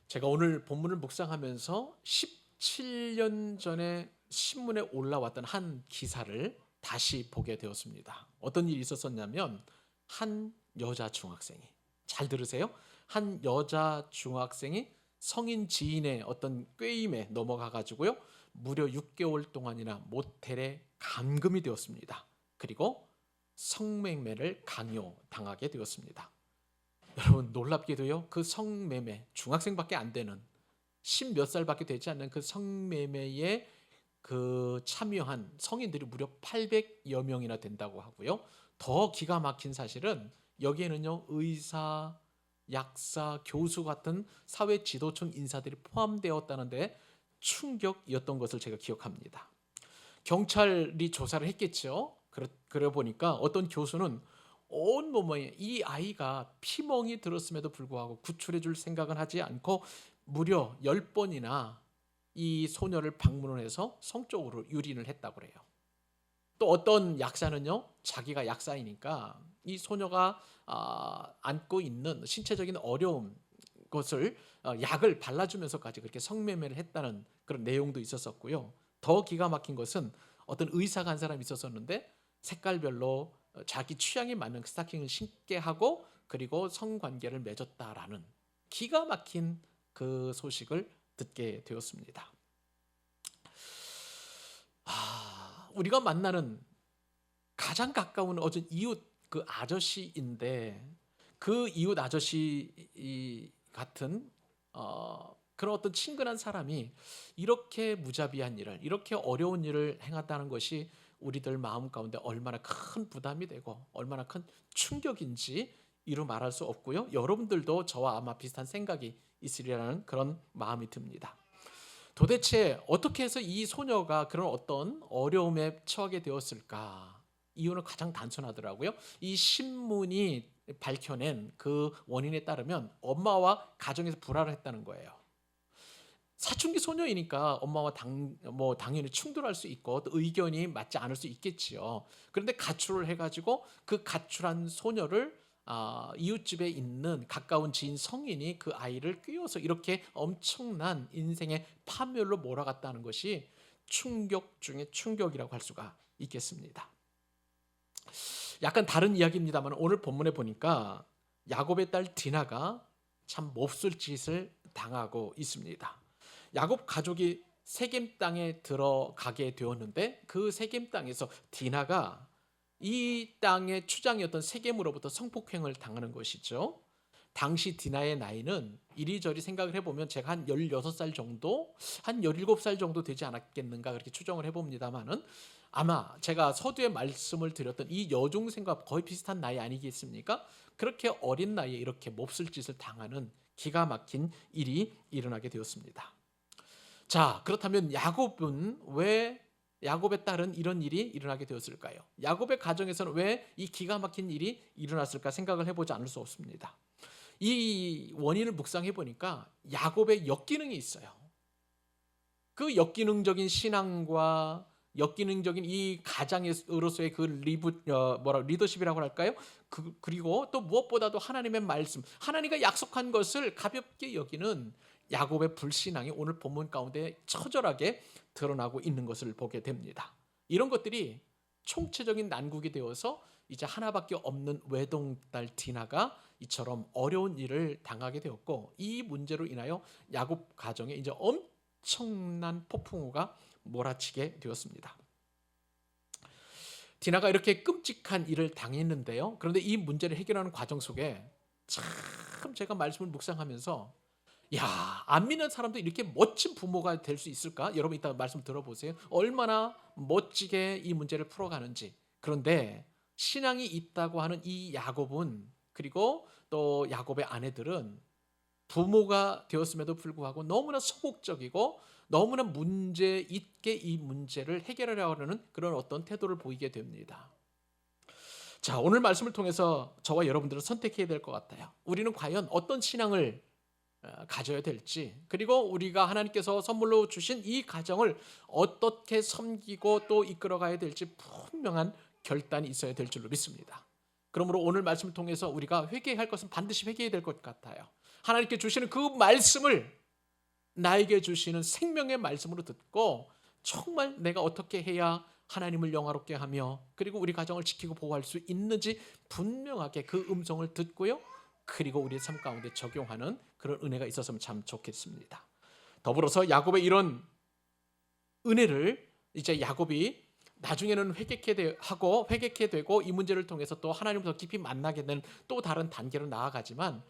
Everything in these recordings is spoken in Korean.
제가 오늘 본문을 묵상하면서 17년 전에 신문에 올라왔던 한 기사를 다시 보게 되었습니다. 어떤 일이 있었었냐면 한 여자 중학생이, 잘 들으세요. 한 여자 중학생이 성인 지인의 어떤 꾀임에 넘어가 가지고요. 무려 6개월 동안이나 모텔에 감금이 되었습니다. 그리고 성매매를 강요당하게 되었습니다. 여러분, 놀랍게도요, 그 성매매, 중학생밖에 안 되는, 십 몇 살밖에 되지 않는 그 성매매에 참여한 성인들이 무려 800여 명이나 된다고 하고요. 더 기가 막힌 사실은 여기에는요, 의사, 약사, 교수 같은 사회 지도층 인사들이 포함되었다는데 충격이었던 것을 제가 기억합니다. 경찰이 조사를 했겠죠. 그래 보니까 어떤 교수는 온몸에 이 아이가 피멍이 들었음에도 불구하고 구출해 줄 생각은 하지 않고 무려 10번이나 이 소녀를 방문을 해서 성적으로 유린을 했다고 그래요. 또 어떤 약사는요, 자기가 약사이니까 이 소녀가 안고 있는 신체적인 어려움 것을 약을 발라주면서까지 그렇게 성매매를 했다는 그런 내용도 있었었고요. 더 기가 막힌 것은 어떤 의사가 한 사람이 있었었는데 색깔별로 자기 취향에 맞는 스타킹을 신게 하고 그리고 성관계를 맺었다라는 기가 막힌 그 소식을 듣게 되었습니다. 우리가 만나는 가장 가까운 어떤 이웃 그 아저씨인데 그 이웃 아저씨 같은 그런 어떤 친근한 사람이 이렇게 무자비한 일을, 이렇게 어려운 일을 행했다는 것이 우리들 마음 가운데 얼마나 큰 부담이 되고 얼마나 큰 충격인지 이루 말할 수 없고요. 여러분들도 저와 아마 비슷한 생각이 있으리라는 그런 마음이 듭니다. 도대체 어떻게 해서 이 소녀가 그런 어떤 어려움에 처하게 되었을까? 이유는 가장 단순하더라고요. 이 신문이 밝혀낸 그 원인에 따르면 엄마와 가정에서 불화를 했다는 거예요. 사춘기 소녀이니까 엄마와 당연히 충돌할 수 있고 또 의견이 맞지 않을 수 있겠지요. 그런데 가출을 해가지고 그 가출한 소녀를 이웃집에 있는 가까운 지인 성인이 그 아이를 끼워서 이렇게 엄청난 인생의 파멸로 몰아갔다는 것이 충격 중에 충격이라고 할 수가 있겠습니다. 약간 다른 이야기입니다만 오늘 본문에 보니까 야곱의 딸 디나가 참 몹쓸 짓을 당하고 있습니다. 야곱 가족이 세겜 땅에 들어가게 되었는데 그 세겜 땅에서 디나가 이 땅의 추장이었던 세겜으로부터 성폭행을 당하는 것이죠. 당시 디나의 나이는 이리저리 생각을 해보면 제가 한 16살 정도, 한 17살 정도 되지 않았겠는가 그렇게 추정을 해봅니다만은 아마 제가 서두에 말씀을 드렸던 이 여중생과 거의 비슷한 나이 아니겠습니까? 그렇게 어린 나이에 이렇게 몹쓸 짓을 당하는 기가 막힌 일이 일어나게 되었습니다. 자, 그렇다면 야곱의 딸은 이런 일이 일어나게 되었을까요? 야곱의 가정에서는 왜 이 기가 막힌 일이 일어났을까 생각을 해보지 않을 수 없습니다. 이 원인을 묵상해 보니까 야곱의 역기능이 있어요. 그 역기능적인 신앙과 역기능적인 이 가장으로서의 그 리더십이라고 할까요? 그리고 또 무엇보다도 하나님의 말씀, 하나님과 약속한 것을 가볍게 여기는 야곱의 불신앙이 오늘 본문 가운데 처절하게 드러나고 있는 것을 보게 됩니다. 이런 것들이 총체적인 난국이 되어서 이제 하나밖에 없는 외동딸 디나가 이처럼 어려운 일을 당하게 되었고 이 문제로 인하여 야곱 가정에 이제 엄청난 폭풍우가 몰아치게 되었습니다. 디나가 이렇게 끔찍한 일을 당했는데요. 그런데 이 문제를 해결하는 과정 속에 참 제가 말씀을 묵상하면서 야, 안 믿는 사람도 이렇게 멋진 부모가 될 수 있을까? 여러분 이따 말씀 들어보세요. 얼마나 멋지게 이 문제를 풀어가는지. 그런데 신앙이 있다고 하는 이 야곱은 그리고 또 야곱의 아내들은 부모가 되었음에도 불구하고 너무나 소극적이고 너무나 문제 있게 이 문제를 해결하려고 하는 그런 어떤 태도를 보이게 됩니다. 자, 오늘 말씀을 통해서 저와 여러분들은 선택해야 될 것 같아요. 우리는 과연 어떤 신앙을 가져야 될지, 그리고 우리가 하나님께서 선물로 주신 이 가정을 어떻게 섬기고 또 이끌어가야 될지 분명한 결단이 있어야 될 줄로 믿습니다. 그러므로 오늘 말씀을 통해서 우리가 회개할 것은 반드시 회개해야 될 것 같아요. 하나님께 주시는 그 말씀을 나에게 주시는 생명의 말씀으로 듣고 정말 내가 어떻게 해야 하나님을 영화롭게 하며 그리고 우리 가정을 지키고 보호할 수 있는지 분명하게 그 음성을 듣고요. 그리고 우리의 삶 가운데 적용하는 그런 은혜가 있었으면 참 좋겠습니다. 더불어서 야곱의 이런 은혜를 이제 야곱이 나중에는 회개케 되고 이 문제를 통해서 또 하나님을 더 깊이 만나게 되는 또 다른 단계로 나아가지만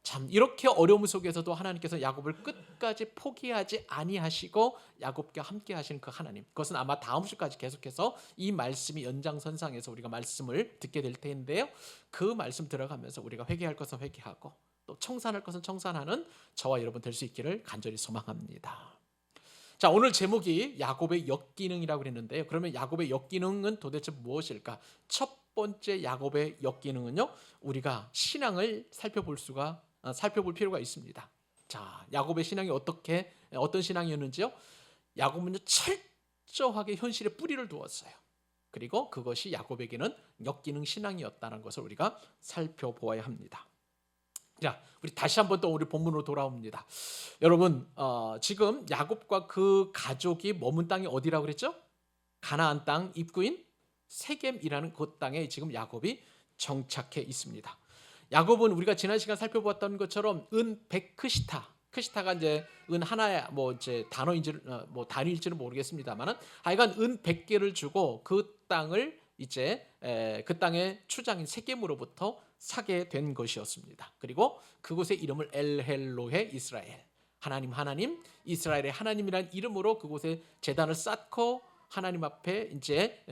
참 이렇게 어려움 속에서도 하나님께서 야곱을 끝까지 포기하지 아니하시고 야곱과 함께 하시는 그 하나님, 그것은 아마 다음 주까지 계속해서 이 말씀이 연장선상에서 우리가 말씀을 듣게 될 텐데요. 그 말씀 들어가면서 우리가 회개할 것은 회개하고 또 청산할 것은 청산하는 저와 여러분 될 수 있기를 간절히 소망합니다. 자, 오늘 제목이 야곱의 역기능이라고 그랬는데요. 그러면 야곱의 역기능은 도대체 무엇일까? 첫 번째 야곱의 역기능은요, 우리가 신앙을 살펴볼 필요가 있습니다. 자, 야곱의 신앙이 어떤 신앙이었는지요? 야곱은요, 철저하게 현실에 뿌리를 두었어요. 그리고 그것이 야곱에게는 역기능 신앙이었다는 것을 우리가 살펴보아야 합니다. 자, 우리 다시 한번 또 우리 본문으로 돌아옵니다. 여러분, 지금 야곱과 그 가족이 머문 땅이 어디라고 그랬죠? 가나안 땅 입구인 세겜이라는 그 땅에 지금 야곱이 정착해 있습니다. 야곱은 우리가 지난 시간 살펴보았던 것처럼 은 100크시타, 크시타가 이제 은 하나의 이제 단위일지는 모르겠습니다만은 하여간 은 100개를 주고 그 땅을 이제 그 땅의 추장인 세겜으로부터 사게 된 것이었습니다. 그리고 그곳의 이름을 엘헬로헤 이스라엘, 하나님 이스라엘의 하나님이라는 이름으로 그곳에 제단을 쌓고 하나님 앞에 이제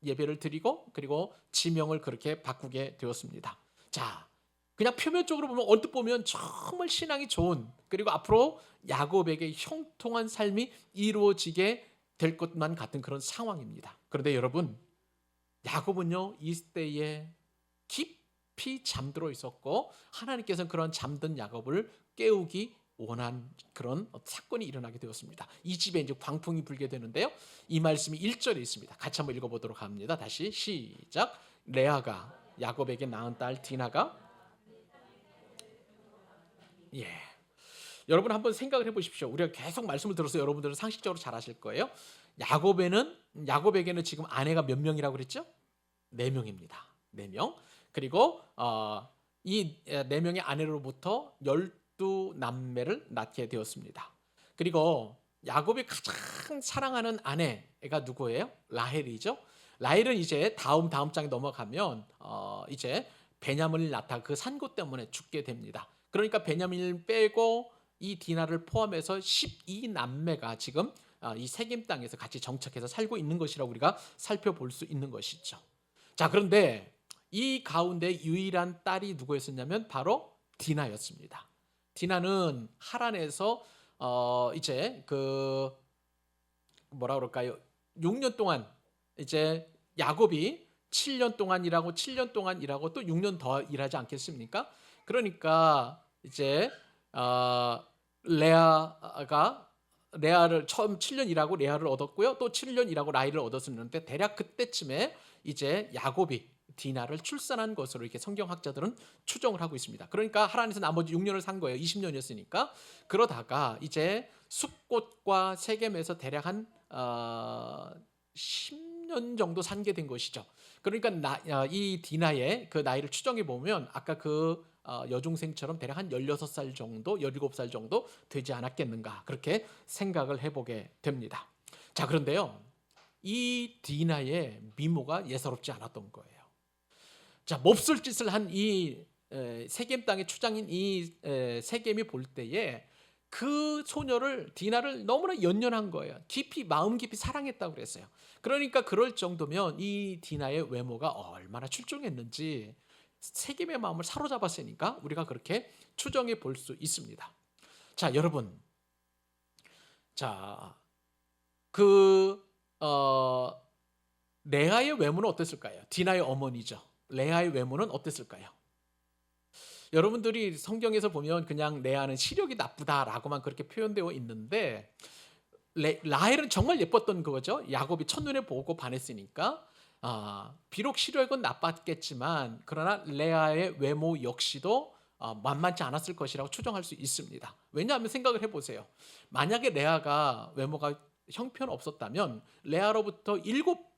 예배를 드리고 그리고 지명을 그렇게 바꾸게 되었습니다. 자, 그냥 표면적으로 보면 언뜻 보면 정말 신앙이 좋은, 그리고 앞으로 야곱에게 형통한 삶이 이루어지게 될 것만 같은 그런 상황입니다. 그런데 여러분, 야곱은요 이때에 깊이 잠들어 있었고 하나님께서는 그런 잠든 야곱을 깨우기 원한 그런 사건이 일어나게 되었습니다. 이 집에 이제 광풍이 불게 되는데요. 이 말씀이 1절에 있습니다. 같이 한번 읽어보도록 합니다. 다시 시작. 레아가 야곱에게 낳은 딸 디나가, 여러분 한번 생각을 해보십시오. 우리가 계속 말씀을 들어서 여러분들은 상식적으로 잘 아실 거예요. 야곱에게는 지금 아내가 몇 명이라고 그랬죠? 4명입니다. 4명. 그리고 이 4명의 아내로부터 12남매를 낳게 되었습니다. 그리고 야곱이 가장 사랑하는 아내가 누구예요? 라헬이죠. 라헬은 이제 다음 장에 넘어가면 이제 베냐민을 낳다 그 산고 때문에 죽게 됩니다. 그러니까 베냐민을 빼고 이 디나를 포함해서 12남매가 지금 이 세겜 땅에서 같이 정착해서 살고 있는 것이라고 우리가 살펴볼 수 있는 것이죠. 자, 그런데 이 가운데 유일한 딸이 누구였었냐면 바로 디나였습니다. 디나는 하란에서 이제 그 뭐라 그럴까요? 6년 동안 이제 야곱이 7년 동안 일하고 또 6년 더 일하지 않겠습니까? 그러니까 이제 레아를 처음 7년 일하고 레아를 얻었고요. 또 7년 일하고 라헬을 얻었었는데 대략 그때쯤에 이제 야곱이 디나를 출산한 것으로 이렇게 성경학자들은 추정을 하고 있습니다. 그러니까 하란에서 나머지 6년을 산 거예요. 20년이었으니까. 그러다가 이제 숫곳과 세겜에서 대략 한 10년 정도 산게 된 것이죠. 그러니까 이 디나의 그 나이를 추정해 보면 아까 그 여중생처럼 대략 한 16살 정도, 17살 정도 되지 않았겠는가, 그렇게 생각을 해보게 됩니다. 자, 그런데요, 이 디나의 미모가 예사롭지 않았던 거예요. 자, 몹쓸 짓을 한 이 세겜 땅의 추장인 이 세겜이 볼 때에 그 소녀를, 디나를 너무나 연연한 거예요. 마음 깊이 사랑했다고 그랬어요. 그러니까 그럴 정도면 이 디나의 외모가 얼마나 출중했는지 세겜의 마음을 사로잡았으니까 우리가 그렇게 추정해 볼 수 있습니다. 자, 여러분, 자, 레아의 외모는 어땠을까요? 디나의 어머니죠. 레아의 외모는 어땠을까요? 여러분들이 성경에서 보면 그냥 레아는 시력이 나쁘다라고만 그렇게 표현되어 있는데 라헬은 정말 예뻤던 거죠. 야곱이 첫눈에 보고 반했으니까. 비록 시력은 나빴겠지만 그러나 레아의 외모 역시도 만만치 않았을 것이라고 추정할 수 있습니다. 왜냐하면 생각을 해보세요. 만약에 레아가 외모가 형편없었다면 레아로부터 일곱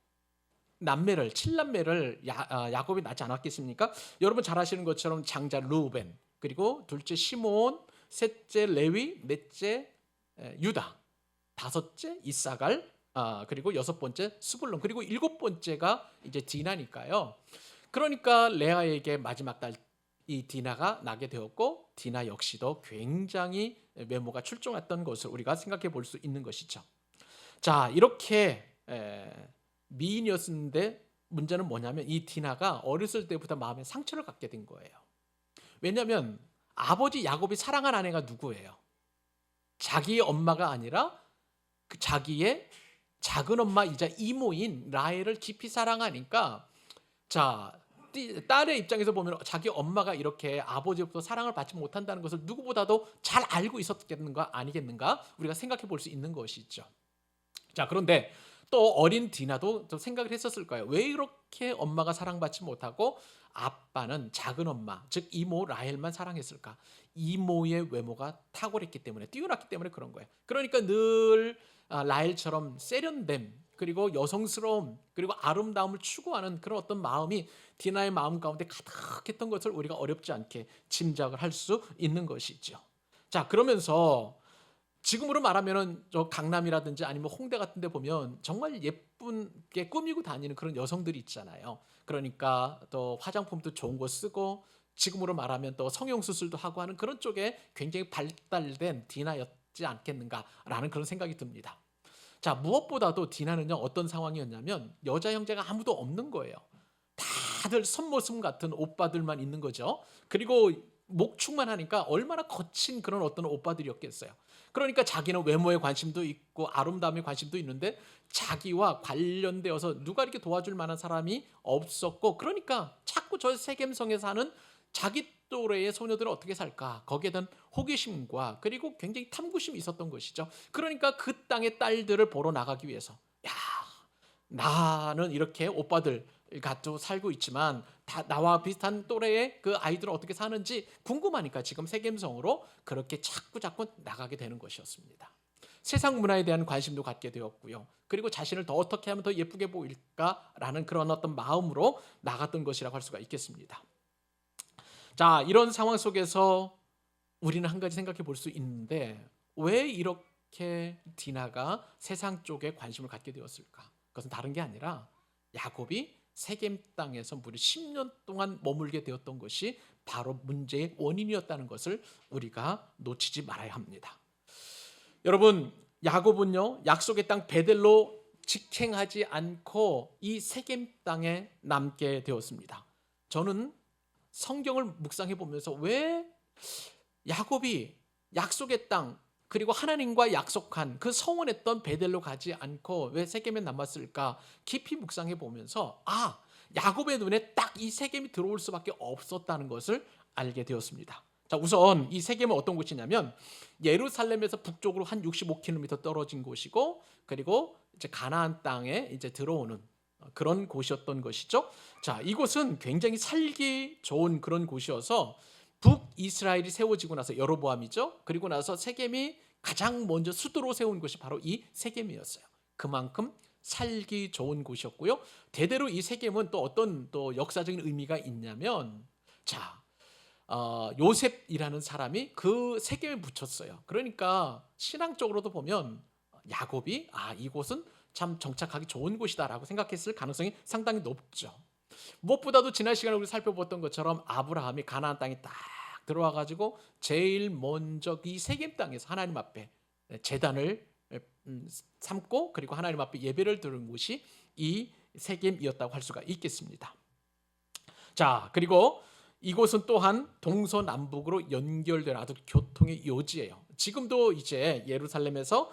남매를 7남매를 야곱이 낳지 않았겠습니까? 여러분 잘 아시는 것처럼 장자 르우벤, 그리고 둘째 시몬, 셋째 레위, 넷째 유다, 다섯째 이사갈, 그리고 여섯 번째 스불론, 그리고 일곱 번째가 이제 디나니까요. 그러니까 레아에게 마지막 딸 이 디나가 나게 되었고, 디나 역시도 굉장히 외모가 출중했던 것을 우리가 생각해 볼 수 있는 것이죠. 자, 이렇게 미인이었는데 문제는 뭐냐면 이 디나가 어렸을 때부터 마음에 상처를 갖게 된 거예요. 왜냐하면 아버지 야곱이 사랑한 아내가 누구예요? 자기의 엄마가 아니라 그 자기의 작은 엄마이자 이모인 라헬을 깊이 사랑하니까, 자, 딸의 입장에서 보면 자기 엄마가 이렇게 아버지로부터 사랑을 받지 못한다는 것을 누구보다도 잘 알고 있었겠는가 아니겠는가 우리가 생각해 볼 수 있는 것이죠. 자, 그런데 또 어린 디나도 좀 생각을 했었을 거예요. 왜 이렇게 엄마가 사랑받지 못하고 아빠는 작은 엄마, 즉 이모 라헬만 사랑했을까? 이모의 외모가 탁월했기 때문에, 뛰어났기 때문에 그런 거예요. 그러니까 늘 라헬처럼 세련됨, 그리고 여성스러움, 그리고 아름다움을 추구하는 그런 어떤 마음이 디나의 마음 가운데 가득했던 것을 우리가 어렵지 않게 짐작을 할 수 있는 것이죠. 자, 그러면서 지금으로 말하면은 저 강남이라든지 아니면 홍대 같은 데 보면 정말 예쁘게 꾸미고 다니는 그런 여성들이 있잖아요. 그러니까 또 화장품도 좋은 거 쓰고, 지금으로 말하면 또 성형수술도 하고 하는 그런 쪽에 굉장히 발달된 디나였지 않겠는가라는 그런 생각이 듭니다. 자, 무엇보다도 디나는요, 어떤 상황이었냐면 여자 형제가 아무도 없는 거예요. 다들 손모습 같은 오빠들만 있는 거죠. 그리고 목축만 하니까 얼마나 거친 그런 어떤 오빠들이었겠어요. 그러니까 자기는 외모에 관심도 있고 아름다움에 관심도 있는데 자기와 관련되어서 누가 이렇게 도와줄 만한 사람이 없었고, 그러니까 자꾸 저 세겜성에 사는 자기 또래의 소녀들은 어떻게 살까, 거기에 대한 호기심과 그리고 굉장히 탐구심이 있었던 것이죠. 그러니까 그 땅의 딸들을 보러 나가기 위해서, 야, 나는 이렇게 오빠들 가지고 살고 있지만 나와 비슷한 또래의 그 아이들은 어떻게 사는지 궁금하니까 지금 세겜성으로 그렇게 자꾸 나가게 되는 것이었습니다. 세상 문화에 대한 관심도 갖게 되었고요. 그리고 자신을 더 어떻게 하면 더 예쁘게 보일까라는 그런 어떤 마음으로 나갔던 것이라고 할 수가 있겠습니다. 자, 이런 상황 속에서 우리는 한 가지 생각해 볼 수 있는데, 왜 이렇게 디나가 세상 쪽에 관심을 갖게 되었을까? 그것은 다른 게 아니라 야곱이 세겜 땅에서 무려 10년 동안 머물게 되었던 것이 바로 문제의 원인이었다는 것을 우리가 놓치지 말아야 합니다. 여러분, 야곱은요, 약속의 땅 베델로 직행하지 않고 이 세겜 땅에 남게 되었습니다. 저는 성경을 묵상해 보면서 왜 야곱이 약속의 땅, 그리고 하나님과 약속한 그 서원했던 베델로 가지 않고 왜 세겜에 남았을까 깊이 묵상해 보면서, 야곱의 눈에 딱 이 세겜이 들어올 수밖에 없었다는 것을 알게 되었습니다. 자, 우선 이 세겜은 어떤 곳이냐면 예루살렘에서 북쪽으로 한 65km 떨어진 곳이고, 그리고 이제 가나안 땅에 이제 들어오는 그런 곳이었던 것이죠. 자, 이곳은 굉장히 살기 좋은 그런 곳이어서 북이스라엘이 세워지고 나서, 여로보암이죠. 그리고 나서 세겜이 가장 먼저 수도로 세운 곳이 바로 이 세겜이었어요. 그만큼 살기 좋은 곳이었고요. 대대로 이 세겜은 또 어떤 또 역사적인 의미가 있냐면, 자, 요셉이라는 사람이 그 세겜에 묻혔어요. 그러니까 신앙적으로도 보면 야곱이 이곳은 참 정착하기 좋은 곳이다라고 생각했을 가능성이 상당히 높죠. 무엇보다도 지난 시간에 우리 살펴봤던 것처럼 아브라함이 가나안 땅에 딱 들어와 가지고 제일 먼저 이 세겜 땅에서 하나님 앞에 제단을 삼고, 그리고 하나님 앞에 예배를 드린 곳이 이 세겜이었다고 할 수가 있겠습니다. 자, 그리고 이곳은 또한 동서남북으로 연결된 아주 교통의 요지예요. 지금도 이제 예루살렘에서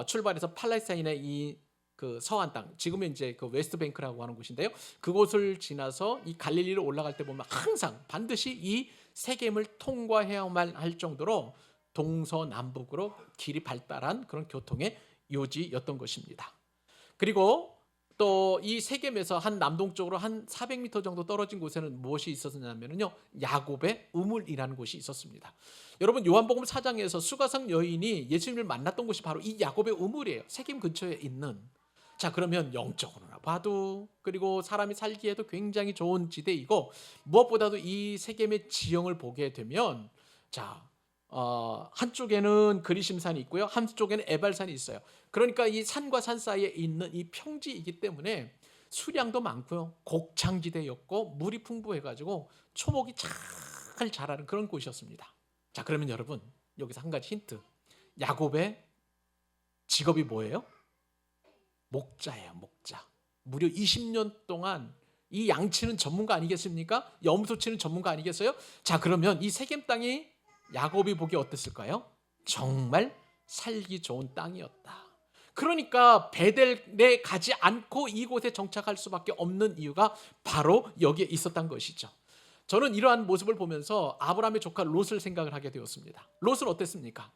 출발해서 팔레스타인의 이 그 서한 땅, 지금은 이제 그 웨스트뱅크라고 하는 곳인데요. 그곳을 지나서 이 갈릴리로 올라갈 때 보면 항상 반드시 이 세겜을 통과해야만 할 정도로 동서남북으로 길이 발달한 그런 교통의 요지였던 것입니다. 그리고 또 이 세겜에서 한 남동쪽으로 한 400m 정도 떨어진 곳에는 무엇이 있었냐면요, 야곱의 우물이라는 곳이 있었습니다. 여러분, 요한복음 4장에서 수가성 여인이 예수님을 만났던 곳이 바로 이 야곱의 우물이에요. 세겜 근처에 있는. 자, 그러면 영적으로나 봐도, 그리고 사람이 살기에도 굉장히 좋은 지대이고, 무엇보다도 이 세겜의 지형을 보게 되면, 자, 한쪽에는 그리심산이 있고요, 한쪽에는 에발산이 있어요. 그러니까 이 산과 산 사이에 있는 이 평지이기 때문에 수량도 많고요, 곡창지대였고, 물이 풍부해가지고 초목이 잘 자라는 그런 곳이었습니다. 자, 그러면 여러분, 여기서 한 가지 힌트. 야곱의 직업이 뭐예요? 목자예요, 목자. 무려 20년 동안 이 양치는 전문가 아니겠습니까? 염소 치는 전문가 아니겠어요? 자, 그러면 이 세겜 땅이 야곱이 보기 어땠을까요? 정말 살기 좋은 땅이었다. 그러니까 베델에 가지 않고 이곳에 정착할 수밖에 없는 이유가 바로 여기에 있었던 것이죠. 저는 이러한 모습을 보면서 아브라함의 조카 롯을 생각을 하게 되었습니다. 롯은 어땠습니까?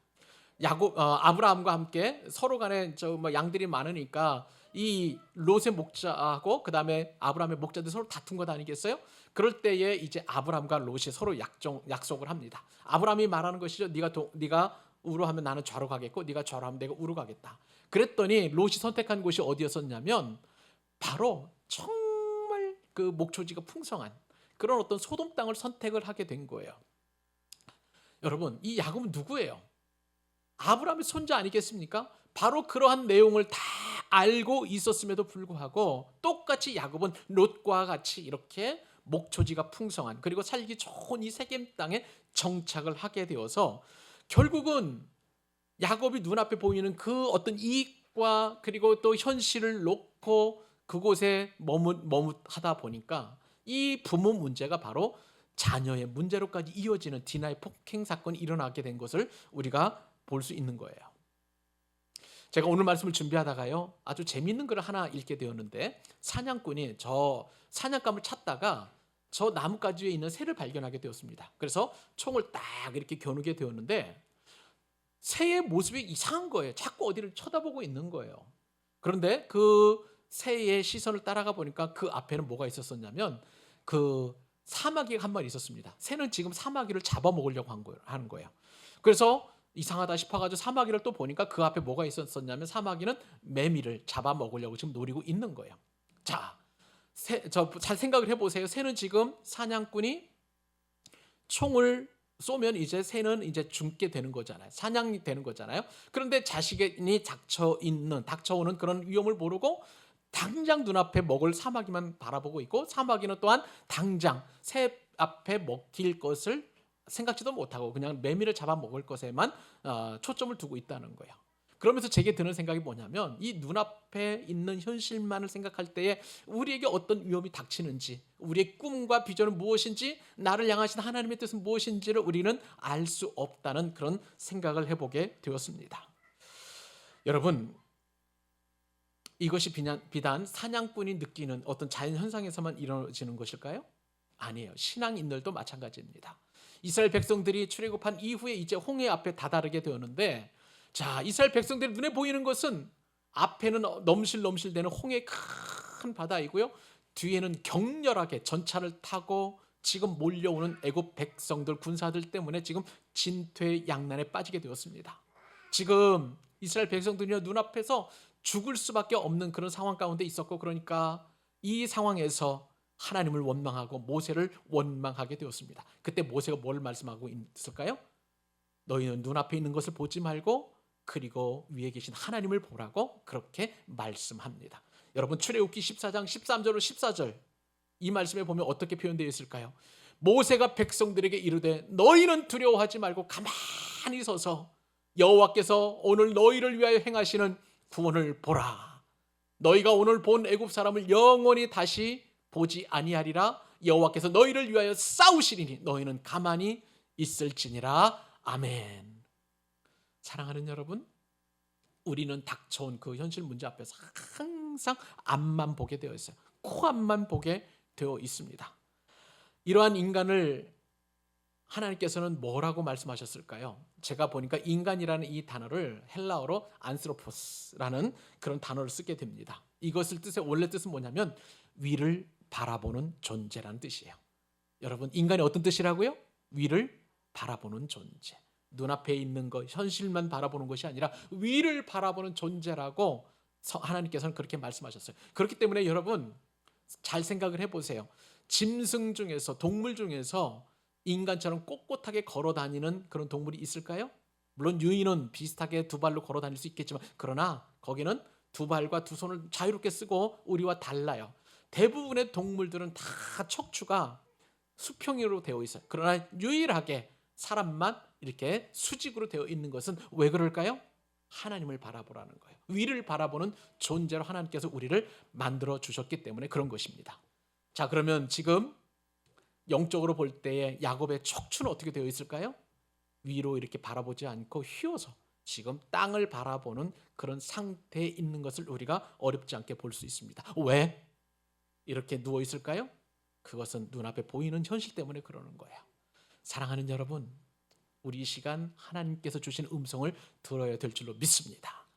아브라함과 함께 서로 간에 양들이 많으니까 이 롯의 목자하고 그 다음에 아브라함의 목자들 서로 다툰 것 아니겠어요? 그럴 때에 이제 아브라함과 롯이 서로 약속을 합니다. 아브라함이 말하는 것이죠. 네가 우로 하면 나는 좌로 가겠고, 네가 좌로 하면 내가 우로 가겠다. 그랬더니 롯이 선택한 곳이 어디였었냐면 바로 정말 그 목초지가 풍성한 그런 어떤 소돔 땅을 선택을 하게 된 거예요. 여러분, 이 야곱은 누구예요? 아브라함의 손자 아니겠습니까? 바로 그러한 내용을 다 알고 있었음에도 불구하고 똑같이 야곱은 롯과 같이 이렇게 목초지가 풍성한, 그리고 살기 좋은 이 세겜 땅에 정착을 하게 되어서 결국은 야곱이 눈앞에 보이는 그 어떤 이익과 그리고 또 현실을 놓고 그곳에 머뭇하다 보니까 이 부모 문제가 바로 자녀의 문제로까지 이어지는 디나의 폭행 사건이 일어나게 된 것을 우리가 볼 수 있는 거예요. 제가 오늘 말씀을 준비하다가요, 아주 재미있는 글을 하나 읽게 되었는데, 사냥꾼이 저 사냥감을 찾다가 저 나뭇가지 위에 있는 새를 발견하게 되었습니다. 그래서 총을 딱 이렇게 겨누게 되었는데 새의 모습이 이상한 거예요. 자꾸 어디를 쳐다보고 있는 거예요. 그런데 그 새의 시선을 따라가 보니까 그 앞에는 뭐가 있었었냐면 그 사마귀가 한 마리 있었습니다. 새는 지금 사마귀를 잡아먹으려고 하는 거예요. 그래서 이상하다 싶어가지고 사마귀를 또 보니까 그 앞에 뭐가 있었었냐면 사마귀는 매미를 잡아먹으려고 지금 노리고 있는 거예요. 자, 잘 생각을 해보세요. 새는 지금 사냥꾼이 총을 쏘면 이제 새는 이제 죽게 되는 거잖아요. 사냥이 되는 거잖아요. 그런데 자신이 닥쳐오는 그런 위험을 모르고 당장 눈앞에 먹을 사마귀만 바라보고 있고, 사마귀는 또한 당장 새 앞에 먹힐 것을 생각지도 못하고 그냥 매미를 잡아먹을 것에만 초점을 두고 있다는 거예요. 그러면서 제게 드는 생각이 뭐냐면 이 눈앞에 있는 현실만을 생각할 때에 우리에게 어떤 위험이 닥치는지, 우리의 꿈과 비전은 무엇인지, 나를 향하신 하나님의 뜻은 무엇인지를 우리는 알 수 없다는 그런 생각을 해보게 되었습니다. 여러분, 이것이 비단 사냥꾼이 느끼는 어떤 자연현상에서만 이루어지는 것일까요? 아니에요. 신앙인들도 마찬가지입니다. 이스라엘 백성들이 출애굽한 이후에 이제 홍해 앞에 다다르게 되었는데, 자, 이스라엘 백성들이 눈에 보이는 것은 앞에는 넘실넘실대는 홍해의 큰 바다이고요, 뒤에는 격렬하게 전차를 타고 지금 몰려오는 애굽 백성들, 군사들 때문에 지금 진퇴양난에 빠지게 되었습니다. 지금 이스라엘 백성들이 눈앞에서 죽을 수밖에 없는 그런 상황 가운데 있었고, 그러니까 이 상황에서 하나님을 원망하고 모세를 원망하게 되었습니다. 그때 모세가 뭘 말씀하고 있을까요? 너희는 눈앞에 있는 것을 보지 말고 그리고 위에 계신 하나님을 보라고 그렇게 말씀합니다. 여러분, 출애굽기 14장 13절로 14절 이 말씀에 보면 어떻게 표현되어 있을까요? 모세가 백성들에게 이르되 너희는 두려워하지 말고 가만히 서서 여호와께서 오늘 너희를 위하여 행하시는 구원을 보라. 너희가 오늘 본 애굽 사람을 영원히 다시 보지 아니하리라. 여호와께서 너희를 위하여 싸우시리니 너희는 가만히 있을지니라. 아멘. 사랑하는 여러분, 우리는 닥쳐온 그 현실 문제 앞에서 항상 앞만 보게 되어 있어요. 코앞만 보게 되어 있습니다. 이러한 인간을 하나님께서는 뭐라고 말씀하셨을까요? 제가 보니까 인간이라는 이 단어를 헬라어로 안스로포스라는 그런 단어를 쓰게 됩니다. 이것을 뜻의 원래 뜻은 뭐냐면 위를 바라보는 존재라는 뜻이에요. 여러분, 인간이 어떤 뜻이라고요? 위를 바라보는 존재. 눈앞에 있는 것, 현실만 바라보는 것이 아니라 위를 바라보는 존재라고 하나님께서는 그렇게 말씀하셨어요. 그렇기 때문에 여러분 잘 생각을 해보세요. 짐승 중에서, 동물 중에서 인간처럼 꼿꼿하게 걸어 다니는 그런 동물이 있을까요? 물론 유인은 비슷하게 두 발로 걸어 다닐 수 있겠지만, 그러나 거기는 두 발과 두 손을 자유롭게 쓰고 우리와 달라요. 대부분의 동물들은 다 척추가 수평으로 되어 있어요. 그러나 유일하게 사람만 이렇게 수직으로 되어 있는 것은 왜 그럴까요? 하나님을 바라보라는 거예요. 위를 바라보는 존재로 하나님께서 우리를 만들어 주셨기 때문에 그런 것입니다. 자, 그러면 지금 영적으로 볼 때에 야곱의 척추는 어떻게 되어 있을까요? 위로 이렇게 바라보지 않고 휘어서 지금 땅을 바라보는 그런 상태에 있는 것을 우리가 어렵지 않게 볼 수 있습니다. 왜 이렇게 누워 있을까요? 그것은 눈앞에 보이는 현실 때문에 그러는 거예요. 사랑하는 여러분, 우리 이 시간 하나님께서 주신 음성을 들어야 될 줄로 믿습니다.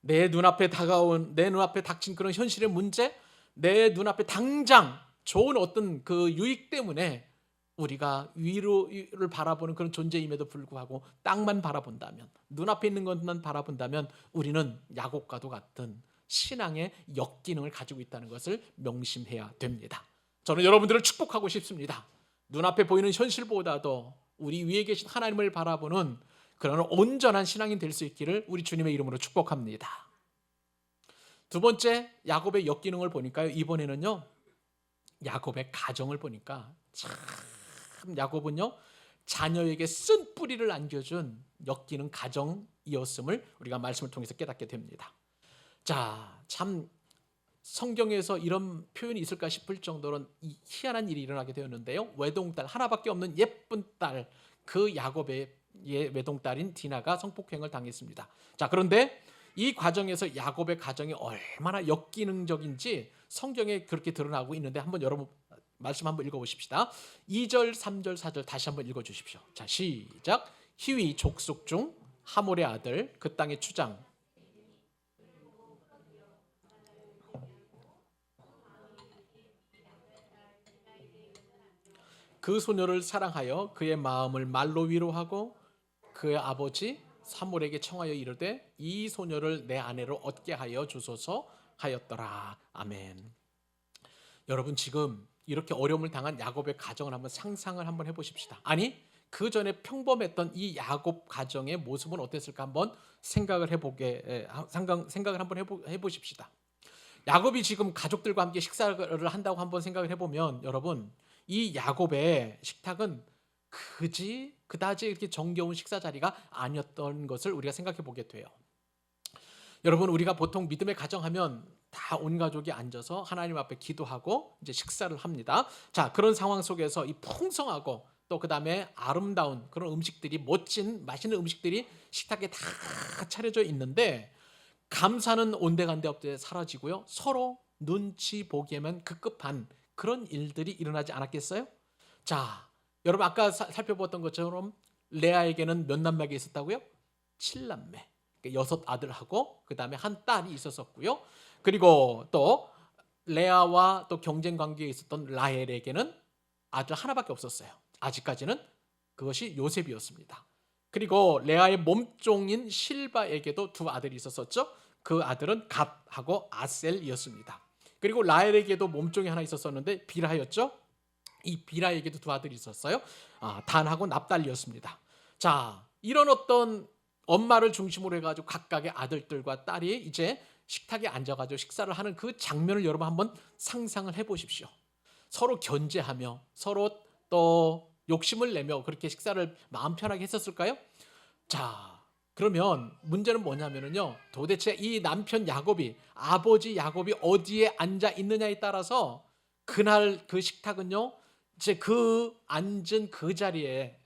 내 눈앞에 다가온, 내 눈앞에 닥친 그런 현실의 문제, 내 눈앞에 당장 좋은 어떤 그 유익 때문에 우리가 위로를 바라보는 그런 존재임에도 불구하고 땅만 바라본다면, 눈앞에 있는 것만 바라본다면 우리는 야곱과도 같은 신앙의 역기능을 가지고 있다는 것을 명심해야 됩니다. 저는 여러분들을 축복하고 싶습니다. 눈앞에 보이는 현실보다도 우리 위에 계신 하나님을 바라보는 그런 온전한 신앙인 될 수 있기를 우리 주님의 이름으로 축복합니다. 두 번째, 야곱의 역기능을 보니까요, 이번에는요 야곱의 가정을 보니까 참 야곱은요 자녀에게 쓴 뿌리를 안겨준 역기능 가정이었음을 우리가 말씀을 통해서 깨닫게 됩니다. 자, 참 성경에서 이런 표현이 있을까 싶을 정도로 희한한 일이 일어나게 되었는데요. 외동딸, 하나밖에 없는 예쁜 딸, 그 야곱의 외동딸인 디나가 성폭행을 당했습니다. 자, 그런데 이 과정에서 야곱의 가정이 얼마나 역기능적인지 성경에 그렇게 드러나고 있는데 한번 여러분 말씀 한번 읽어보십시다. 2절, 3절, 4절 다시 한번 읽어주십시오. 자, 시작. 히위 족속 중 하몰의 아들, 그 땅의 추장, 그 소녀를 사랑하여 그의 마음을 말로 위로하고 그의 아버지 사물에게 청하여 이르되 이 소녀를 내 아내로 얻게 하여 주소서 하였더라. 아멘. 여러분, 지금 이렇게 어려움을 당한 야곱의 가정을 한번 상상을 한번 해보십시다. 아니, 그 전에 평범했던 이 야곱 가정의 모습은 어땠을까 한번 생각을 한번 해보십시다. 야곱이 지금 가족들과 함께 식사를 한다고 한번 생각을 해보면 여러분, 이 야곱의 식탁은 그다지 이렇게 정겨운 식사 자리가 아니었던 것을 우리가 생각해 보게 돼요. 여러분, 우리가 보통 믿음의 가정하면 다 온 가족이 앉아서 하나님 앞에 기도하고 이제 식사를 합니다. 자, 그런 상황 속에서 이 풍성하고 또 그다음에 아름다운 그런 음식들이, 멋진 맛있는 음식들이 식탁에 다 차려져 있는데 감사는 온데간데 없이 사라지고요, 서로 눈치 보기에만 급급한 그런 일들이 일어나지 않았겠어요? 자, 여러분 아까 살펴봤던 것처럼 레아에게는 몇 남매가 있었다고요? 7남매. 6아들하고 그 다음에 한 딸이 있었고요. 그리고 또 레아와 또 경쟁 관계에 있었던 라헬에게는 아들 하나밖에 없었어요. 아직까지는 그것이 요셉이었습니다. 그리고 레아의 몸종인 실바에게도 2아들이 있었었죠. 그 아들은 갓하고 아셀이었습니다. 그리고 라헬에게도 몸종이 하나 있었었는데 빌하였죠. 이 빌하에게도 2아들이 있었어요. 단하고 납달리였습니다. 자, 이런 어떤 엄마를 중심으로 해가지고 각각의 아들들과 딸이 이제 식탁에 앉아가지고 식사를 하는 그 장면을 여러분 한번 상상을 해보십시오. 서로 견제하며 서로 또 욕심을 내며 그렇게 식사를 마음 편하게 했었을까요? 자, 그러면 문제는 뭐냐면요, 도대체 이 남편 야곱이, 아버지 야곱이 어디에 앉아 있느냐에 따라서 그날 그 식탁은요, 이제 그 앉은 그 자리에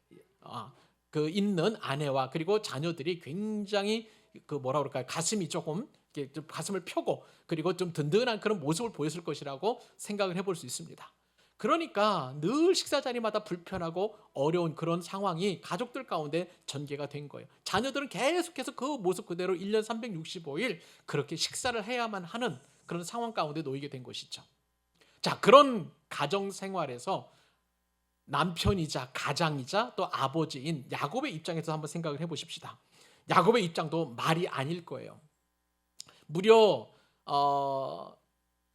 그 있는 아내와 그리고 자녀들이 굉장히 그 뭐라 그럴까요, 가슴이 조금 이렇게 좀 가슴을 펴고 그리고 좀 든든한 그런 모습을 보였을 것이라고 생각을 해볼 수 있습니다. 그러니까 늘 식사 자리마다 불편하고 어려운 그런 상황이 가족들 가운데 전개가 된 거예요. 자녀들은 계속해서 그 모습 그대로 1년 365일 그렇게 식사를 해야만 하는 그런 상황 가운데 놓이게 된 것이죠. 자, 그런 가정 생활에서 남편이자 가장이자 또 아버지인 야곱의 입장에서 한번 생각을 해보십시다. 야곱의 입장도 말이 아닐 거예요. 무려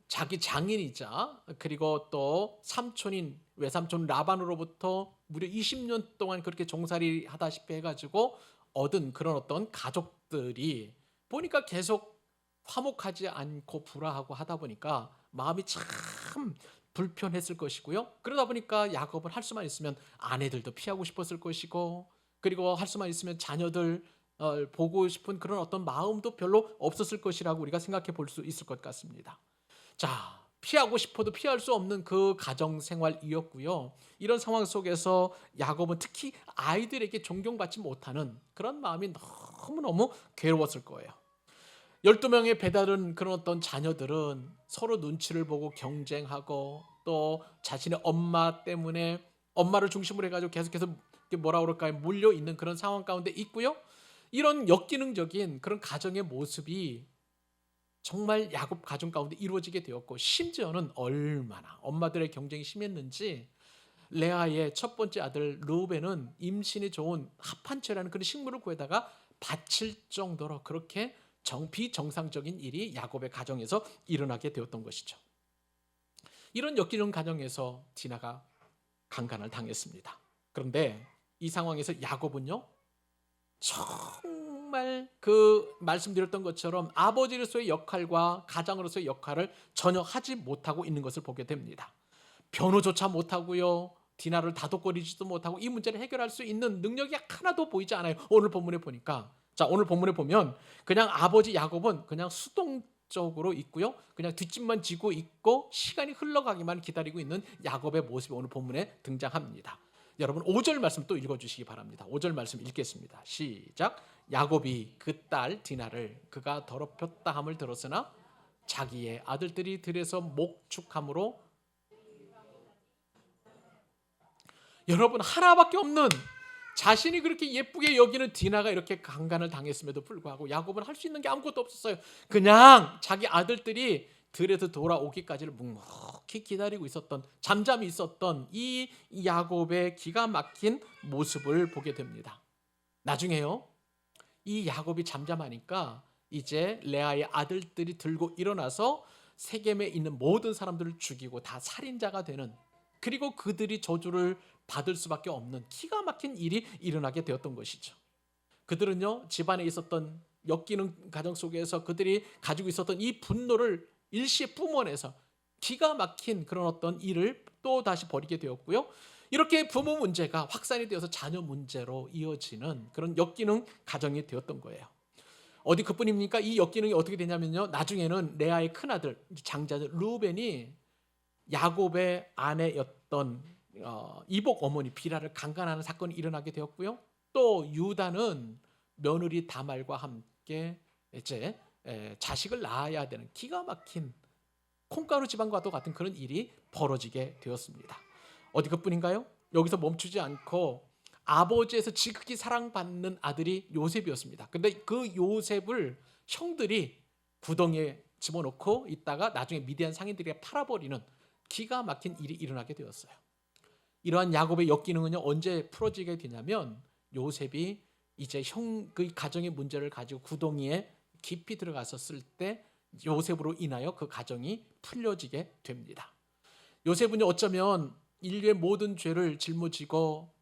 자기 장인이자 그리고 또 삼촌인 외삼촌 라반으로부터 무려 20년 동안 그렇게 종살이 하다시피 해가지고 얻은 그런 어떤 가족들이 보니까 계속 화목하지 않고 불화하고 하다 보니까 마음이 참 불편했을 것이고요. 그러다 보니까 야곱은 할 수만 있으면 아내들도 피하고 싶었을 것이고, 그리고 할 수만 있으면 자녀들 보고 싶은 그런 어떤 마음도 별로 없었을 것이라고 우리가 생각해 볼 수 있을 것 같습니다. 자, 피하고 싶어도 피할 수 없는 그 가정 생활이었고요. 이런 상황 속에서 야곱은 특히 아이들에게 존경받지 못하는 그런 마음이 너무너무 괴로웠을 거예요. 12명의 배다른 그런 어떤 자녀들은 서로 눈치를 보고 경쟁하고 또 자신의 엄마 때문에 엄마를 중심으로 해가지고 계속해서 뭐라 그럴까요? 몰려 있는 그런 상황 가운데 있고요. 이런 역기능적인 그런 가정의 모습이 정말 야곱 가정 가운데 이루어지게 되었고, 심지어는 얼마나 엄마들의 경쟁이 심했는지 레아의 첫 번째 아들 르우벤은 임신이 좋은 합한채라는 그런 식물을 구해다가 바칠 정도로 그렇게 비정상적인 일이 야곱의 가정에서 일어나게 되었던 것이죠. 이런 역기능 가정에서 디나가 강간을 당했습니다. 그런데 이 상황에서 야곱은요, 정말 그 말씀드렸던 것처럼 아버지로서의 역할과 가장으로서의 역할을 전혀 하지 못하고 있는 것을 보게 됩니다. 변호조차 못하고요, 디나를 다독거리지도 못하고 이 문제를 해결할 수 있는 능력이 하나도 보이지 않아요. 오늘 본문에 보니까, 자, 오늘 본문에 보면 그냥 아버지 야곱은 그냥 수동적으로 있고요, 그냥 뒷짐만 지고 있고 시간이 흘러가기만 기다리고 있는 야곱의 모습이 오늘 본문에 등장합니다. 여러분 5절 말씀 또 읽어주시기 바랍니다. 5절 말씀 읽겠습니다. 시작. 야곱이 그 딸 디나를 그가 더럽혔다 함을 들었으나 자기의 아들들이 들에서 목축함으로, 여러분 하나밖에 없는 자신이 그렇게 예쁘게 여기는 디나가 이렇게 강간을 당했음에도 불구하고 야곱은 할 수 있는 게 아무것도 없었어요. 그냥 자기 아들들이 들에서 돌아오기까지를 묵묵히 기다리고 있었던, 잠잠히 있었던 이 야곱의 기가 막힌 모습을 보게 됩니다. 나중에요, 이 야곱이 잠잠하니까 이제 레아의 아들들이 들고 일어나서 세겜에 있는 모든 사람들을 죽이고 다 살인자가 되는, 그리고 그들이 저주를 받을 수밖에 없는 기가 막힌 일이 일어나게 되었던 것이죠. 그들은요, 집안에 있었던 엮이는 가정 속에서 그들이 가지고 있었던 이 분노를 일시에 뿜어내서 기가 막힌 그런 어떤 일을 또 다시 벌이게 되었고요. 이렇게 부모 문제가 확산이 되어서 자녀 문제로 이어지는 그런 엮이는 가정이 되었던 거예요. 어디 그뿐입니까? 이 엮이는이 어떻게 되냐면요, 나중에는 레아의 큰아들 장자들 르우벤이 야곱의 아내였던 이복 어머니 비라를 강간하는 사건이 일어나게 되었고요. 또 유다는 며느리 다말과 함께 이제 자식을 낳아야 되는 기가 막힌 콩가루 지방과도 같은 그런 일이 벌어지게 되었습니다. 어디 그뿐인가요? 여기서 멈추지 않고 아버지에서 지극히 사랑받는 아들이 요셉이었습니다. 근데 그 요셉을 형들이 구덩이에 집어넣고 있다가 나중에 미디안 상인들에게 팔아버리는 기가 막힌 일이 일어나게 되었어요. 이러한 야곱의 역기능은요, 언제 풀어지게 되냐면 요셉이 이제 그 가정의 문제를 가지고 구덩이에 깊이 들어갔었을 때 요셉으로 인하여 그 가정이 풀려지게 됩니다. 요셉은요, 어쩌면 인류의 모든 죄를 짊어지고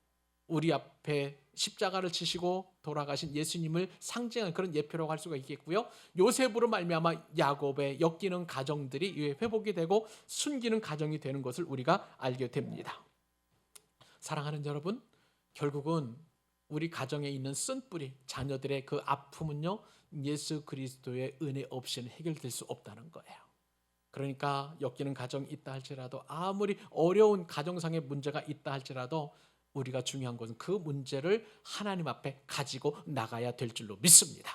우리 앞에 십자가를 치시고 돌아가신 예수님을 상징하는 그런 예표라고 할 수가 있겠고요. 요셉으로 말미암아 야곱의 엮이는 가정들이 회복이 되고 순기는 가정이 되는 것을 우리가 알게 됩니다. 사랑하는 여러분, 결국은 우리 가정에 있는 쓴뿌리 자녀들의 그 아픔은요, 예수 그리스도의 은혜 없이는 해결될 수 없다는 거예요. 그러니까 엮이는 가정이 있다 할지라도, 아무리 어려운 가정상의 문제가 있다 할지라도 우리가 중요한 것은 그 문제를 하나님 앞에 가지고 나가야 될 줄로 믿습니다.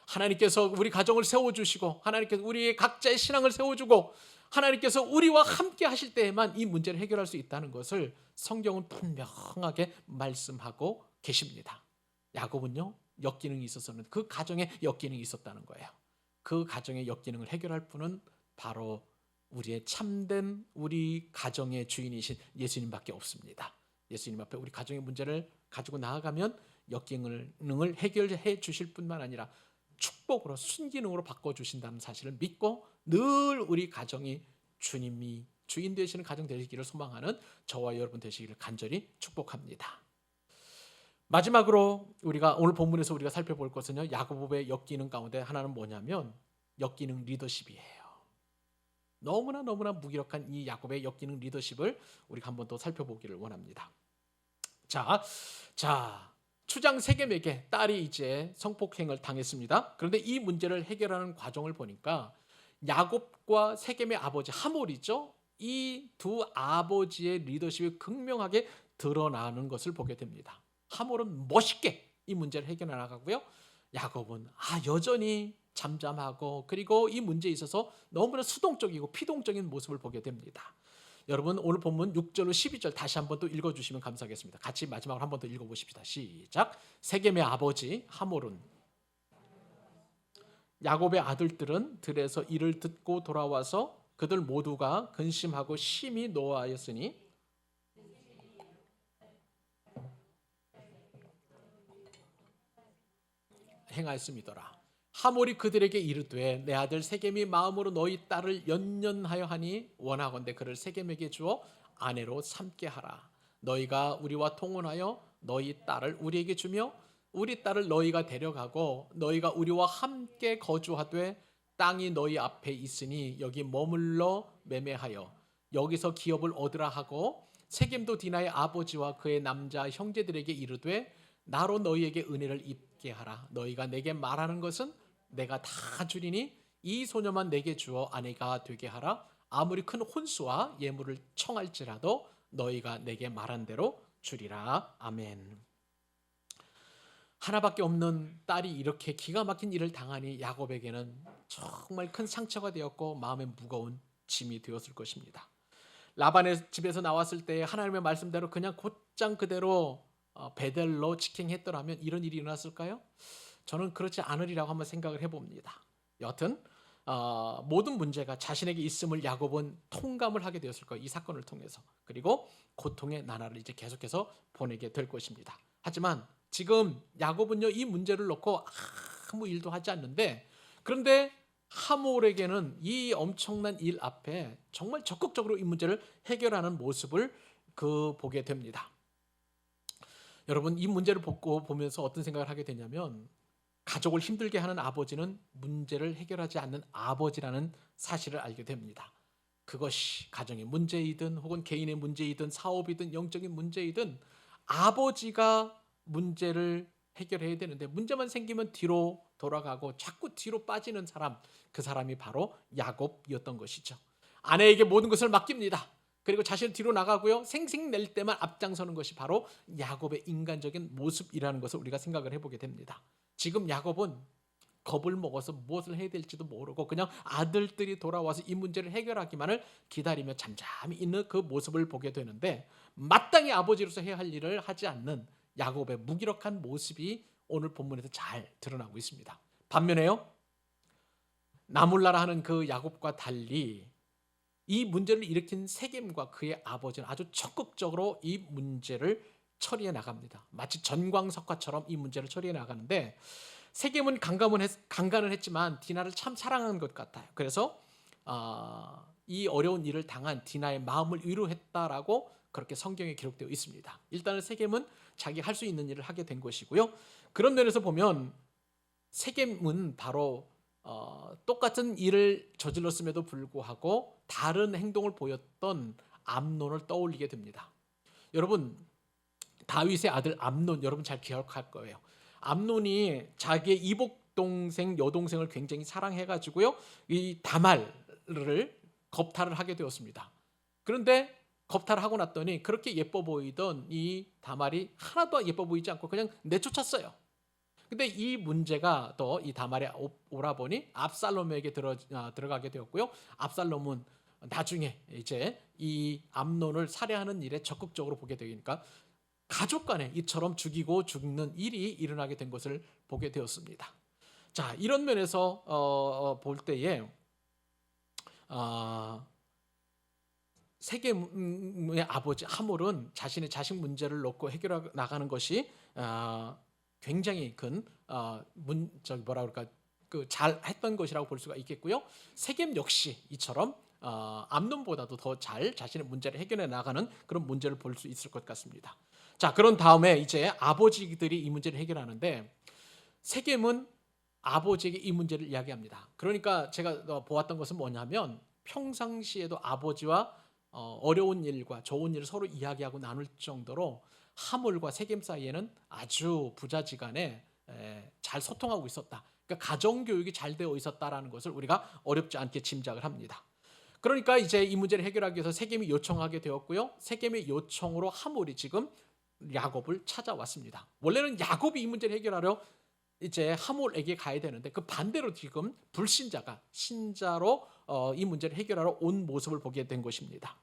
하나님께서 우리 가정을 세워주시고 하나님께서 우리의 각자의 신앙을 세워주고 하나님께서 우리와 함께 하실 때에만 이 문제를 해결할 수 있다는 것을 성경은 분명하게 말씀하고 계십니다. 야곱은요, 역기능이 있어서는 그 가정에 역기능이 있었다는 거예요. 그 가정의 역기능을 해결할 분은 바로 우리의 참된 우리 가정의 주인이신 예수님밖에 없습니다. 예수님 앞에 우리 가정의 문제를 가지고 나아가면 역기능을 해결해 주실 뿐만 아니라 축복으로 순기능으로 바꿔주신다는 사실을 믿고 늘 우리 가정이 주님이 주인 되시는 가정 되시기를 소망하는 저와 여러분 되시기를 간절히 축복합니다. 마지막으로 우리가 오늘 본문에서 우리가 살펴볼 것은요, 야고보의 역기능 가운데 하나는 뭐냐면 역기능 리더십이에요. 너무나 무기력한 이 야곱의 역기능 리더십을 우리가 한번 더 살펴보기를 원합니다. 자, 추장 세겜에게 딸이 이제 성폭행을 당했습니다. 그런데 이 문제를 해결하는 과정을 보니까 야곱과 세겜의 아버지 하몰이죠. 이 두 아버지의 리더십이 극명하게 드러나는 것을 보게 됩니다. 하몰은 멋있게 이 문제를 해결해 나가고요. 야곱은 여전히 잠잠하고 그리고 이 문제에 있어서 너무나 수동적이고 피동적인 모습을 보게 됩니다. 여러분 오늘 본문 6절로 12절 다시 한번 또 읽어주시면 감사하겠습니다. 같이 마지막으로 한번 더 읽어보십시다. 시작. 세겜의 아버지 하몰은 야곱의 아들들은 들에서 이를 듣고 돌아와서 그들 모두가 근심하고 심히 노하였으니 행하였음이더라. 하몰이 그들에게 이르되 내 아들 세겜이 마음으로 너희 딸을 연연하여 하니 원하건대 그를 세겜에게 주어 아내로 삼게 하라. 너희가 우리와 통혼하여 너희 딸을 우리에게 주며 우리 딸을 너희가 데려가고 너희가 우리와 함께 거주하되 땅이 너희 앞에 있으니 여기 머물러 매매하여 여기서 기업을 얻으라 하고 세겜도 디나의 아버지와 그의 남자 형제들에게 이르되 나로 너희에게 은혜를 입게 하라. 너희가 내게 말하는 것은 내가 다 주리니 이 소녀만 내게 주어 아내가 되게 하라. 아무리 큰 혼수와 예물을 청할지라도 너희가 내게 말한 대로 주리라. 아멘. 하나밖에 없는 딸이 이렇게 기가 막힌 일을 당하니 야곱에게는 정말 큰 상처가 되었고 마음에 무거운 짐이 되었을 것입니다. 라반의 집에서 나왔을 때 하나님의 말씀대로 그냥 곧장 그대로 베델로 직행했더라면 이런 일이 일어났을까요? 저는 그렇지 않으리라고 한번 생각을 해봅니다. 여하튼 모든 문제가 자신에게 있음을 야곱은 통감을 하게 되었을 거예요. 이 사건을 통해서. 그리고 고통의 나날을 이제 계속해서 보내게 될 것입니다. 하지만 지금 야곱은요 이 문제를 놓고 아무 일도 하지 않는데 그런데 하몰에게는 이 엄청난 일 앞에 정말 적극적으로 이 문제를 해결하는 모습을 보게 됩니다. 여러분 이 문제를 보면서 어떤 생각을 하게 되냐면 가족을 힘들게 하는 아버지는 문제를 해결하지 않는 아버지라는 사실을 알게 됩니다. 그것이 가정의 문제이든 혹은 개인의 문제이든 사업이든 영적인 문제이든 아버지가 문제를 해결해야 되는데 문제만 생기면 뒤로 돌아가고 자꾸 뒤로 빠지는 사람, 그 사람이 바로 야곱이었던 것이죠. 아내에게 모든 것을 맡깁니다. 그리고 자신은 뒤로 나가고요. 생색낼 때만 앞장서는 것이 바로 야곱의 인간적인 모습이라는 것을 우리가 생각을 해보게 됩니다. 지금 야곱은 겁을 먹어서 무엇을 해야 될지도 모르고 그냥 아들들이 돌아와서 이 문제를 해결하기만을 기다리며 잠잠히 있는 그 모습을 보게 되는데 마땅히 아버지로서 해야 할 일을 하지 않는 야곱의 무기력한 모습이 오늘 본문에서 잘 드러나고 있습니다. 반면에요, 나몰라라 하는 그 야곱과 달리 이 문제를 일으킨 세겜과 그의 아버지는 아주 적극적으로 이 문제를 처리해 나갑니다. 마치 전광석화처럼 이 문제를 처리해 나가는데 세겜은 강간을 했지만 디나를 참 사랑한 것 같아요. 그래서 이 어려운 일을 당한 디나의 마음을 위로했다라고 그렇게 성경에 기록되어 있습니다. 일단은 세겜은 자기 할 수 있는 일을 하게 된 것이고요. 그런 면에서 보면 세겜은 바로 똑같은 일을 저질렀음에도 불구하고 다른 행동을 보였던 암논을 떠올리게 됩니다. 여러분 다윗의 아들 암논 여러분 잘 기억할 거예요. 암논이 자기의 이복 동생 여동생을 굉장히 사랑해가지고요 이 다말을 겁탈을 하게 되었습니다. 그런데 겁탈을 하고 났더니 그렇게 예뻐 보이던 이 다말이 하나도 예뻐 보이지 않고 그냥 내쫓았어요. 근데 이 문제가 또 이 다말의 오라버니 압살롬에게 들어가게 되었고요. 압살롬은 나중에 이제 이 암논을 살해하는 일에 적극적으로 보게 되니까 가족 간에 이처럼 죽이고 죽는 일이 일어나게 된 것을 보게 되었습니다. 자, 이런 면에서 볼 때에 어, 세겜의 아버지 하몰은 자신의 자식 문제를 놓고 해결해 나가는 것이 굉장히 큰 저기 뭐라 그럴까 그 잘했던 것이라고 볼 수가 있겠고요. 세겜 역시 이처럼 암논보다도 더 잘 자신의 문제를 해결해 나가는 그런 문제를 볼 수 있을 것 같습니다. 자, 그런 다음에 이제 아버지들이 이 문제를 해결하는데 세겜은 아버지에게 이 문제를 이야기합니다. 그러니까 제가 보았던 것은 뭐냐면 평상시에도 아버지와 어려운 일과 좋은 일을 서로 이야기하고 나눌 정도로 하몰과 세겜 사이에는 아주 부자지간에 잘 소통하고 있었다. 그러니까 가정 교육이 잘 되어 있었다라는 것을 우리가 어렵지 않게 짐작을 합니다. 그러니까 이제 이 문제를 해결하기 위해서 세겜이 요청하게 되었고요. 세겜의 요청으로 하몰이 지금 야곱을 찾아왔습니다. 원래는 야곱이 이 문제를 해결하려 이제 하몰에게 가야 되는데 그 반대로 지금 불신자가 신자로 이 문제를 해결하러 온 모습을 보게 된 것입니다.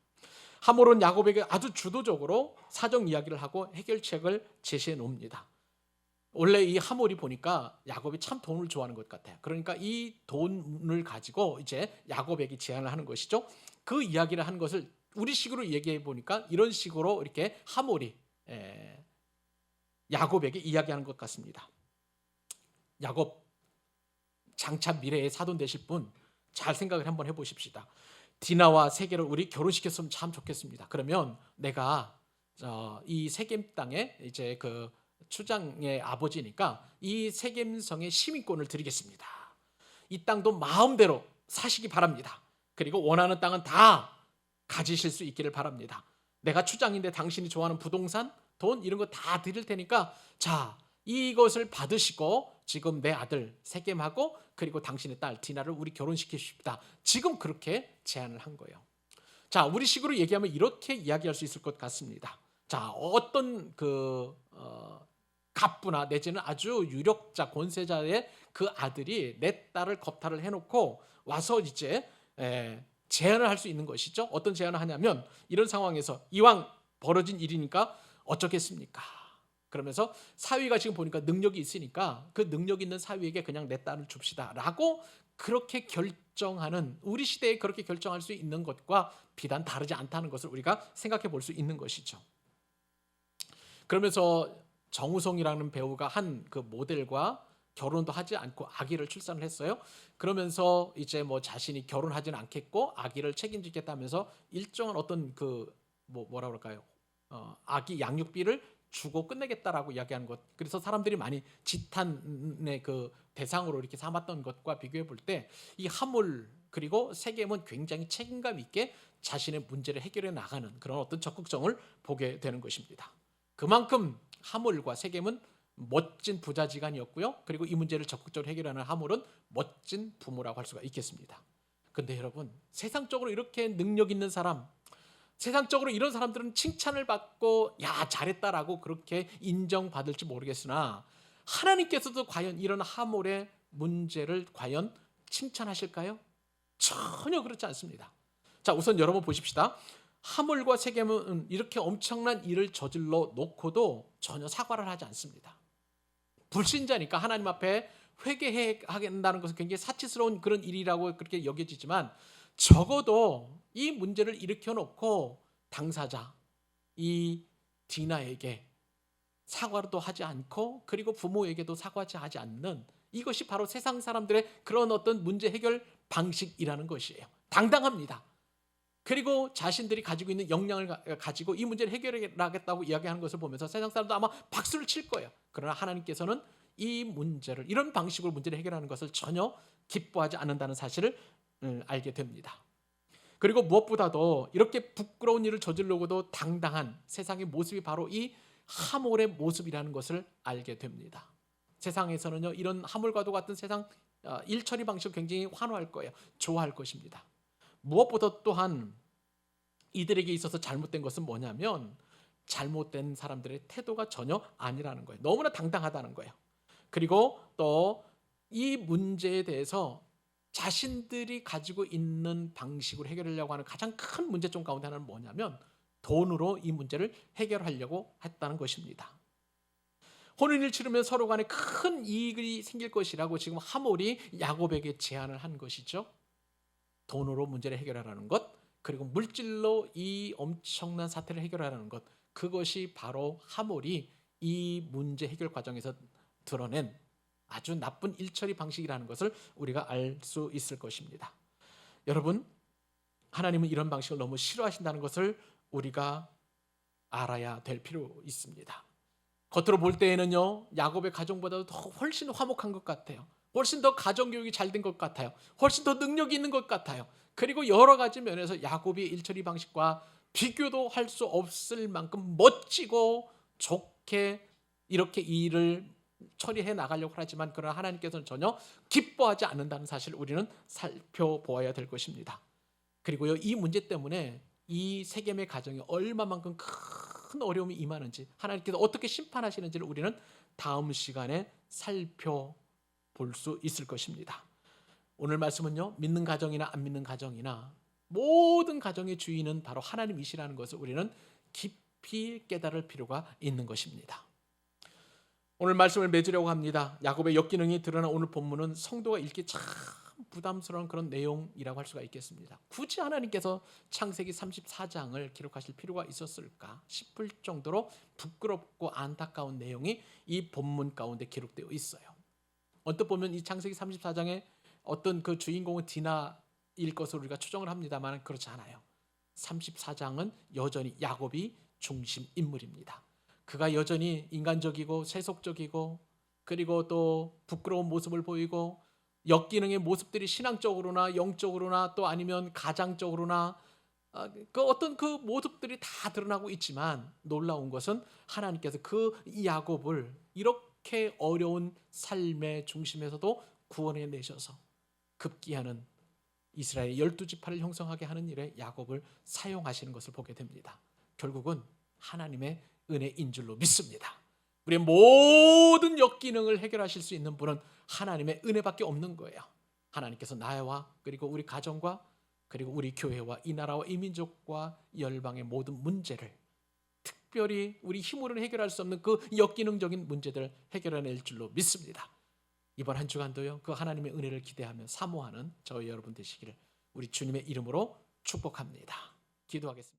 하몰은 야곱에게 아주 주도적으로 사정 이야기를 하고 해결책을 제시해 놓습니다. 원래 이 하몰이 보니까 야곱이 참 돈을 좋아하는 것 같아요. 그러니까 이 돈을 가지고 이제 야곱에게 제안을 하는 것이죠. 그 이야기를 한 것을 우리식으로 얘기해 보니까 이런 식으로 이렇게 하몰이 야곱에게 이야기하는 것 같습니다. 야곱, 장차 미래의 사돈 되실 분 잘 생각을 한번 해보십시다. 디나와 세겜을 우리 결혼시켰으면 참 좋겠습니다. 그러면 내가 이 세겜 땅에 이제 그 추장의 아버지니까 이 세겜성의 시민권을 드리겠습니다. 이 땅도 마음대로 사시기 바랍니다. 그리고 원하는 땅은 다 가지실 수 있기를 바랍니다. 내가 추장인데 당신이 좋아하는 부동산, 돈 이런 거 다 드릴 테니까 자, 이것을 받으시고 지금 내 아들 세겜하고 그리고 당신의 딸 디나를 우리 결혼시키십시다. 지금 그렇게 제안을 한 거예요. 자, 우리식으로 얘기하면 이렇게 이야기할 수 있을 것 같습니다. 자, 어떤 갑부나 내지는 아주 유력자 권세자의 그 아들이 내 딸을 겁탈을 해놓고 와서 이제 제안을 할 수 있는 것이죠. 어떤 제안을 하냐면 이런 상황에서 이왕 벌어진 일이니까 어쩌겠습니까? 그러면서 사위가 지금 보니까 능력이 있으니까 그 능력 있는 사위에게 그냥 내 딸을 줍시다라고 그렇게 결정하는 우리 시대에 그렇게 결정할 수 있는 것과 비단 다르지 않다는 것을 우리가 생각해 볼 수 있는 것이죠. 그러면서 정우성이라는 배우가 한 그 모델과 결혼도 하지 않고 아기를 출산을 했어요. 그러면서 이제 뭐 자신이 결혼하지는 않겠고 아기를 책임지겠다면서 일정한 어떤 그 뭐라 그럴까요? 아기 양육비를 주고 끝내겠다라고 이야기하는 것. 그래서 사람들이 많이 지탄의 그 대상으로 이렇게 삼았던 것과 비교해 볼 때 이 하몰 그리고 세겜은 굉장히 책임감 있게 자신의 문제를 해결해 나가는 그런 어떤 적극성을 보게 되는 것입니다. 그만큼 하몰과 세겜은 멋진 부자지간이었고요. 그리고 이 문제를 적극적으로 해결하는 하몰은 멋진 부모라고 할 수가 있겠습니다. 근데 여러분, 세상적으로 이렇게 능력 있는 사람, 세상적으로 이런 사람들은 칭찬을 받고 야 잘했다라고 그렇게 인정받을지 모르겠으나 하나님께서도 과연 이런 하몰의 문제를 과연 칭찬하실까요? 전혀 그렇지 않습니다. 자, 우선 여러분 보십시다. 하몰과 세겜은 이렇게 엄청난 일을 저질러 놓고도 전혀 사과를 하지 않습니다. 불신자니까 하나님 앞에 회개해야 한다는 것은 굉장히 사치스러운 그런 일이라고 그렇게 여겨지지만 적어도 이 문제를 일으켜 놓고 당사자 이 디나에게 사과도 하지 않고 그리고 부모에게도 사과하지 않는 이것이 바로 세상 사람들의 그런 어떤 문제 해결 방식이라는 것이에요. 당당합니다. 그리고 자신들이 가지고 있는 역량을 가지고 이 문제를 해결하겠다고 이야기하는 것을 보면서 세상 사람도 아마 박수를 칠 거예요. 그러나 하나님께서는 이 문제를 이런 방식으로 문제를 해결하는 것을 전혀 기뻐하지 않는다는 사실을 알게 됩니다. 그리고 무엇보다도 이렇게 부끄러운 일을 저지르고도 당당한 세상의 모습이 바로 이 하몰의 모습이라는 것을 알게 됩니다. 세상에서는요 이런 하몰과도 같은 세상 일처리 방식을 굉장히 환호할 거예요. 좋아할 것입니다. 무엇보다 또한 이들에게 있어서 잘못된 것은 뭐냐면 잘못된 사람들의 태도가 전혀 아니라는 거예요. 너무나 당당하다는 거예요. 그리고 또 이 문제에 대해서 자신들이 가지고 있는 방식으로 해결하려고 하는 가장 큰 문제점 가운데 하나는 뭐냐면 돈으로 이 문제를 해결하려고 했다는 것입니다. 혼인을 치르면 서로 간에 큰 이익이 생길 것이라고 지금 하몰이 야곱에게 제안을 한 것이죠. 돈으로 문제를 해결하라는 것, 그리고 물질로 이 엄청난 사태를 해결하라는 것, 그것이 바로 하몰이 이 문제 해결 과정에서 드러낸 아주 나쁜 일처리 방식이라는 것을 우리가 알 수 있을 것입니다. 여러분, 하나님은 이런 방식을 너무 싫어하신다는 것을 우리가 알아야 될 필요 있습니다. 겉으로 볼 때에는요, 야곱의 가정보다도 더 훨씬 화목한 것 같아요. 훨씬 더 가정교육이 잘 된 것 같아요. 훨씬 더 능력이 있는 것 같아요. 그리고 여러 가지 면에서 야곱의 일처리 방식과 비교도 할 수 없을 만큼 멋지고 좋게 이렇게 일을 처리해 나가려고 하지만, 그러나 하나님께서는 전혀 기뻐하지 않는다는 사실을 우리는 살펴보아야 될 것입니다. 그리고요, 이 문제 때문에 이 세겜의 가정이 얼마만큼 큰 어려움이 임하는지, 하나님께서 어떻게 심판하시는지를 우리는 다음 시간에 살펴볼 수 있을 것입니다. 오늘 말씀은요, 믿는 가정이나 안 믿는 가정이나 모든 가정의 주인은 바로 하나님이시라는 것을 우리는 깊이 깨달을 필요가 있는 것입니다. 오늘 말씀을 맺으려고 합니다. 야곱의 역기능이 드러난 오늘 본문은 성도가 읽기 참 부담스러운 그런 내용이라고 할 수가 있겠습니다. 굳이 하나님께서 창세기 34장을 기록하실 필요가 있었을까 싶을 정도로 부끄럽고 안타까운 내용이 이 본문 가운데 기록되어 있어요. 언뜻 보면 이 창세기 34장에 어떤 그 주인공은 디나일 것으로 우리가 추정을 합니다만 그렇지 않아요. 34장은 여전히 야곱이 중심 인물입니다. 그가 여전히 인간적이고 세속적이고, 그리고 또 부끄러운 모습을 보이고, 역기능의 모습들이 신앙적으로나 영적으로나 또 아니면 가장적으로나 그 어떤 그 모습들이 다 드러나고 있지만, 놀라운 것은 하나님께서 그 야곱을 이렇게 어려운 삶의 중심에서도 구원해 내셔서 급기야는 이스라엘 12지파를 형성하게 하는 일에 야곱을 사용하시는 것을 보게 됩니다. 결국은 하나님의 은혜인 줄로 믿습니다. 우리의 모든 역기능을 해결하실 수 있는 분은 하나님의 은혜밖에 없는 거예요. 하나님께서 나와 그리고 우리 가정과 그리고 우리 교회와 이 나라와 이 민족과 열방의 모든 문제를, 특별히 우리 힘으로는 해결할 수 없는 그 역기능적인 문제들을 해결해낼 줄로 믿습니다. 이번 한 주간도요, 그 하나님의 은혜를 기대하며 사모하는 저희 여러분 되시기를 우리 주님의 이름으로 축복합니다. 기도하겠습니다.